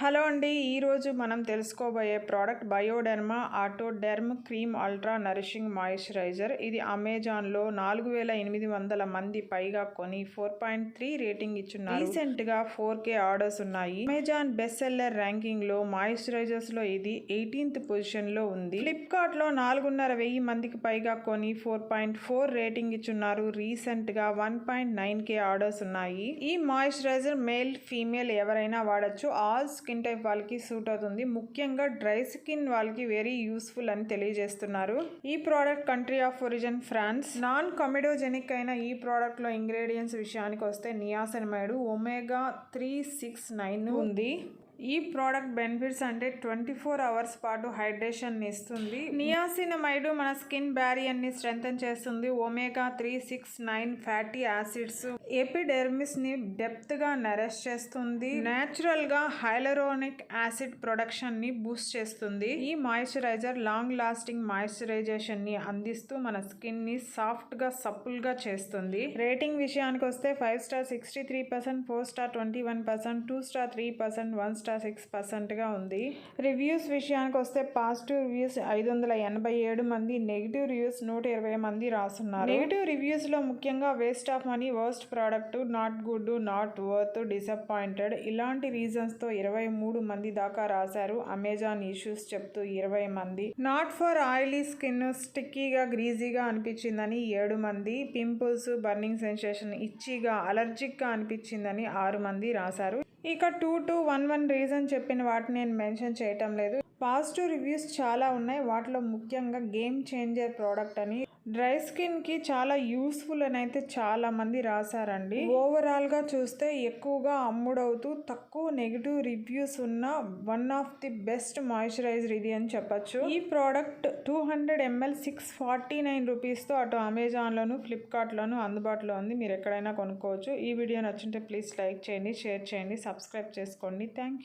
Hello అండి, ఈరోజు మనం తెలుసుకోబోయే product Bioderma Atoderm cream ultra nourishing moisturizer. ఇది అమెజాన్లో 4800 మంది పైగా కొని 4.3 రేటింగ్ ఇచ్చున్నారు. రీసెంట్గా 4K ఆర్డర్స్ ఉన్నాయి. అమెజాన్ బెస్ట్ సెల్లర్ ర్యాంకింగ్లో మాయిశ్చరైజర్స్లో ఇది 18th పొజిషన్లో ఉంది. ఫ్లిప్కార్ట్లో 4,500 మందికి పైగా కొని 4.4 రేటింగ్ ఇచ్చున్నారు. రీసెంట్గా 1.9K ఆర్డర్స్ ఉన్నాయి. ఈ మాయిశ్చరైజర్ మేల్ ఫీమేల్ ఎవరైనా వాడచ్చు. ఆల్ స్కిన్ టైప్ వాళ్ళకి సూట్ అవుతుంది. ముఖ్యంగా డ్రై స్కిన్ వాళ్ళకి వెరీ యూస్ఫుల్ అని తెలియజేస్తున్నారు. ఈ product country of origin France. Non comedogenic అయిన ఈ ప్రోడక్ట్ లో ఇంగ్రీడియంట్స్ విషయానికి వస్తే నియాసినమైడ్, ఒమేగా 369 ఉంది. ఈ ప్రోడక్ట్ బెనిఫిట్స్ అంటే 24 hours పాటు హైడ్రేషన్ ఇస్తుంది. నియాసినమైడ్ మన స్కిన్ బ్యారియర్ ని స్ట్రెంథెన్ చేస్తుంది. ఒమేగా 369 ఫ్యాటీ యాసిడ్స్ ఎపిడెర్మిస్ ని డెప్త్ గా నరిష్ చేస్తుంది. నేచురల్ గా హైలరోనిక్ యాసిడ్ ప్రొడక్షన్ ని బూస్ట్ చేస్తుంది. ఈ మాయిశ్చరైజర్ లాంగ్ లాస్టింగ్ మాయిశ్చరైజేషన్ ని అందిస్తూ మన స్కిన్ ని సాఫ్ట్ గా సప్పుల్ గా చేస్తుంది. రేటింగ్ విషయానికి వస్తే 5 star 63%, 4 star 21%, 2 star 3%, 1 star 6% గా ఉంది. రివ్యూస్ విషయానికి వస్తే పాజిటివ్ రివ్యూస్ 587 మంది, నెగిటివ్ రివ్యూస్ 120 మంది రాస్తున్నారు. నెగిటివ్ రివ్యూస్ లో ముఖ్యంగా waste of money, worst product, not good, not worth, disappointed ఇలాంటి రీజన్స్ తో 23 మంది దాకా రాశారు. అమెజాన్ ఇష్యూస్ చెప్తూ 20 మంది, నాట్ ఫర్ ఆయిలీ స్కిన్, స్టిక్కీగా గ్రీజీగా అనిపించిందని 7 మంది, పింపుల్స్, బర్నింగ్ సెన్సేషన్, ఇచ్చిగా, అలర్జిక్ గా అనిపించిందని 6 మంది రాశారు. ఇక 2 to 1 రీజన్ చెప్పిన వాటిని నేను మెన్షన్ చేయటం లేదు. పాజిటివ్ రివ్యూస్ చాలా ఉన్నాయి. వాటిలో ముఖ్యంగా గేమ్ చేంజర్ ప్రోడక్ట్ అని, డ్రై స్కిన్ కి చాలా యూస్ఫుల్ అని అయితే చాలా మంది రాశారండి. ఓవరాల్ గా చూస్తే ఎక్కువగా అమ్ముడవుతూ తక్కువ నెగిటివ్ రివ్యూస్ ఉన్న one of the best moisturiser ఇది అని చెప్పొచ్చు. ఈ ప్రోడక్ట్ 200 ml 649 రూపీస్తో అటు అమెజాన్ లోను, ఫ్లిప్కార్ట్ లోను అందుబాటులో ఉంది. మీరు ఎక్కడైనా కొనుక్కోవచ్చు. ఈ వీడియో నచ్చుంటే ప్లీజ్ లైక్ చేయండి, షేర్ చేయండి, సబ్స్క్రైబ్ చేసుకోండి. Thank you.